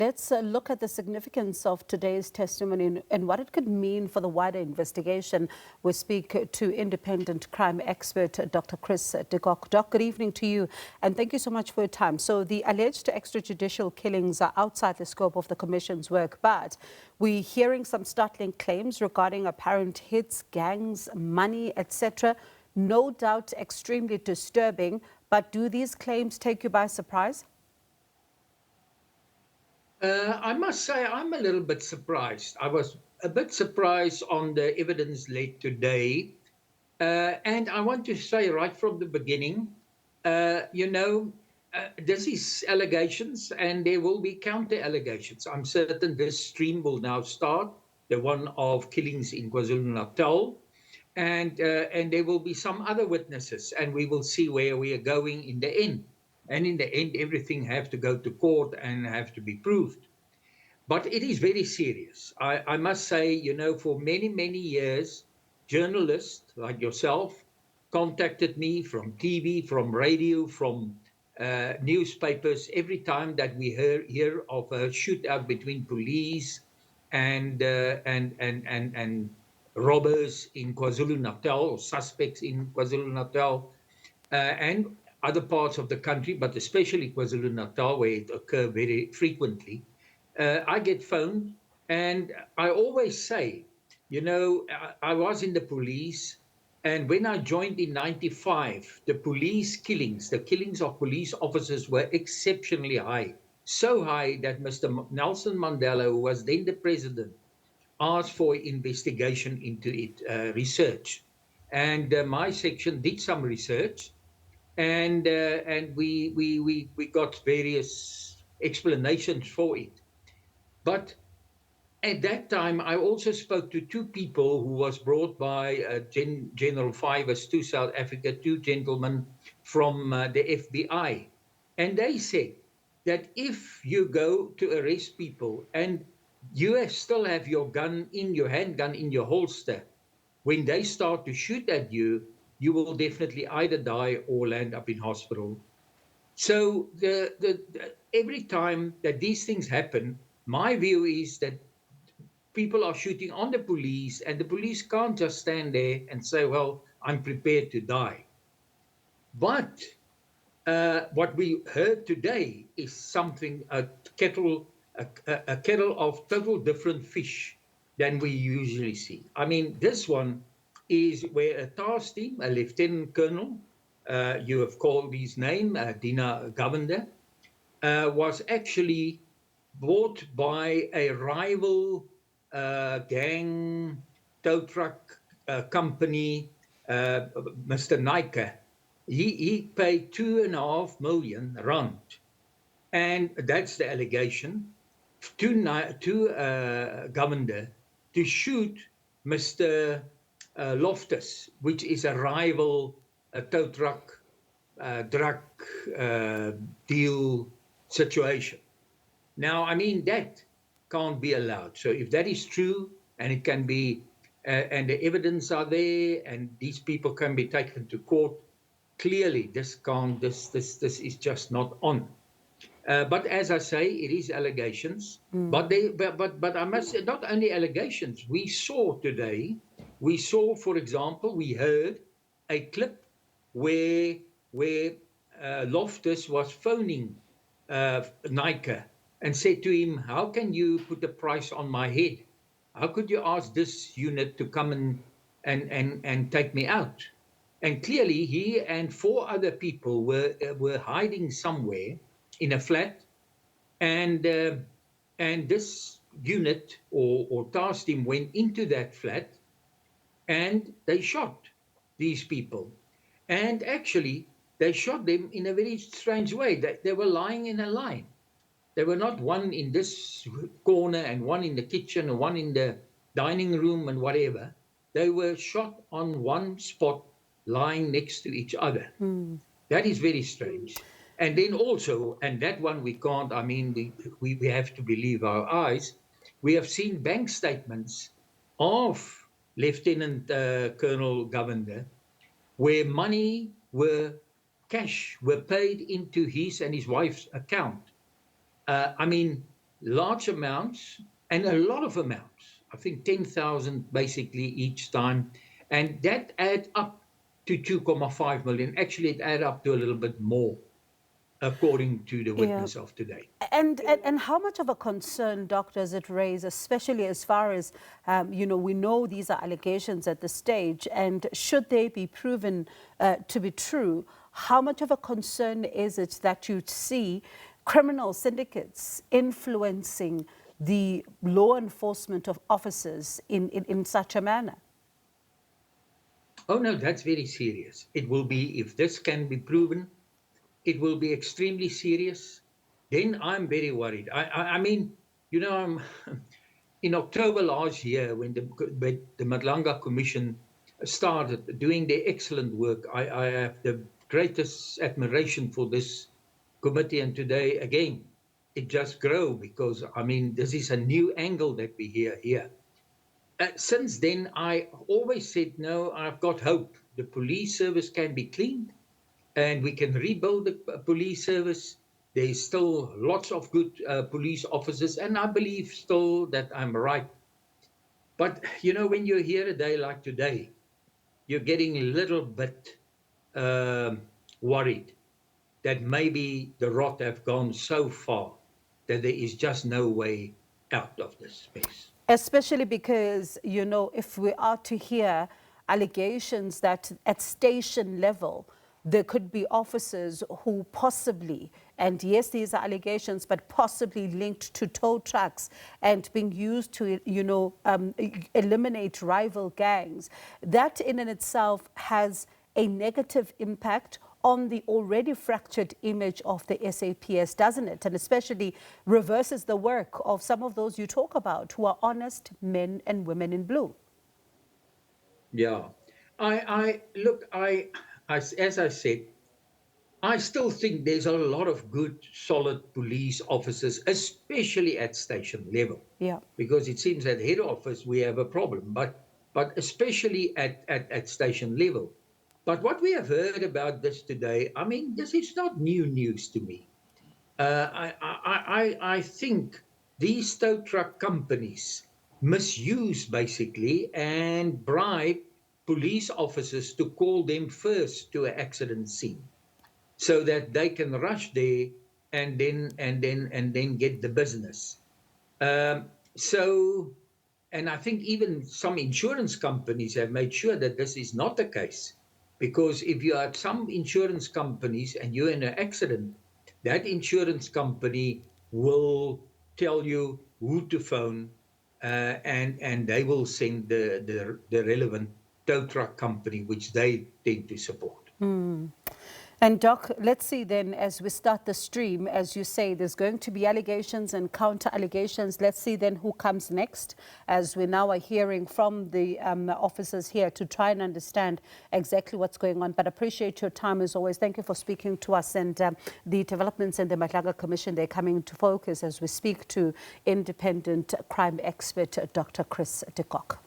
Let's look at the significance of today's testimony and what it could mean for the wider investigation. We speak to independent crime expert Dr Chris de Kock. Doc, good evening to you and thank you so much for your time. So the alleged extrajudicial killings are outside the scope of the Commission's work, but we're hearing some startling claims regarding apparent hits, gangs, money, etc. No doubt extremely disturbing, but do these claims take you by surprise? I must say I'm a little bit surprised. I was a bit surprised on the evidence led today. And I want to say right from the beginning, this is allegations and there will be counter allegations. I'm certain this stream will now start, the one of killings in KwaZulu-Natal. And there will be some other witnesses and we will see where we are going in the end. And in the end, everything have to go to court and have to be proved. But it is very serious. I must say, for many, many years, journalists like yourself contacted me from TV, from radio, from newspapers, every time that we hear of a shootout between police and robbers in KwaZulu-Natal, or suspects in KwaZulu-Natal, and other parts of the country, but especially KwaZulu-Natal, where it occurs very frequently. I get phoned, and I always say, I was in the police, and when I joined in '95, the police killings, the killings of police officers were exceptionally high. So high that Mr. Nelson Mandela, who was then the president, asked for investigation into it, research. And my section did some research, and we got various explanations for it. But at that time, I also spoke to two people who was brought by General Fivers to South Africa, two gentlemen from the FBI. And they said that if you go to arrest people and you still have your gun in your handgun in your holster, when they start to shoot at you, you will definitely either die or land up in hospital. So every time that these things happen, my view is that people are shooting on the police, and the police can't just stand there and say, well, I'm prepared to die. But what we heard today is something, a kettle of total different fish than we usually see. I mean, this one is where a task team, a lieutenant colonel, you have called his name, Deena Govender, was actually bought by a rival gang tow truck company, Mr. Naicker. He paid R2.5 million, and that's the allegation, to Govender to shoot Mr. Loftus, which is a rival tow truck drug deal situation. Now, I mean, that can't be allowed. So if that is true, and it can be, and the evidence are there, and these people can be taken to court, clearly this is just not on. But as I say, it is allegations. But I must say, not only allegations. We saw today, for example, we heard a clip where Loftus was phoning Naicker and said to him, how can you put a price on my head? How could you ask this unit to come and take me out? And clearly he and 4 other people were hiding somewhere in a flat, and this unit or task team went into that flat and they shot these people. And actually, they shot them in a very strange way. They were lying in a line. They were not one in this corner and one in the kitchen and one in the dining room and whatever. They were shot on one spot, lying next to each other. That is very strange. And then also, and that one we can't, I mean, we have to believe our eyes. We have seen bank statements of Lieutenant Colonel Govender where cash were paid into his and his wife's account. I mean, large amounts and a lot of amounts. I think 10,000 basically each time. And that adds up to 2.5 million. Actually, it adds up to a little bit more, according to the witness of today. And how much of a concern, Doc, does it raise, especially as far as, we know these are allegations at this stage, and should they be proven to be true, how much of a concern is it that you see criminal syndicates influencing the law enforcement of officers in such a manner? Oh, no, that's very serious. It will be, if this can be proven, it will be extremely serious. Then I'm very worried. I mean, in October last year, when the Madlanga Commission started doing their excellent work, I have the greatest admiration for this committee. And today, again, it just grows because, I mean, this is a new angle that we hear here. Since then, I always said, no, I've got hope. The police service can be cleaned and we can rebuild the police service. There's still lots of good police officers, and I believe still that I'm right. But, when you're here a day like today, you're getting a little bit worried that maybe the rot have gone so far that there is just no way out of this space. Especially because, if we are to hear allegations that at station level, there could be officers who possibly, and yes, these are allegations, but possibly linked to tow trucks and being used to, eliminate rival gangs. That in and itself has a negative impact on the already fractured image of the SAPS, doesn't it? And especially reverses the work of some of those you talk about who are honest men and women in blue. Yeah. As I said, I still think there's a lot of good, solid police officers, especially at station level. Yeah. Because it seems at head office we have a problem, but especially at station level. But what we have heard about this today, I mean, this is not new news to me. I think these tow truck companies misuse basically and bribe police officers to call them first to an accident scene, so that they can rush there and then get the business. And I think even some insurance companies have made sure that this is not the case. Because if you are at some insurance companies and you're in an accident, that insurance company will tell you who to phone, and they will send the relevant tow truck company, which they tend to support. And Doc, let's see then, as we start the stream, as you say, there's going to be allegations and counter allegations. Let's see then who comes next, as we now are hearing from the officers here to try and understand exactly what's going on. But appreciate your time as always. Thank you for speaking to us, and the developments in the Madlanga Commission, they're coming into focus as we speak to independent crime expert Dr. Chris de Kock.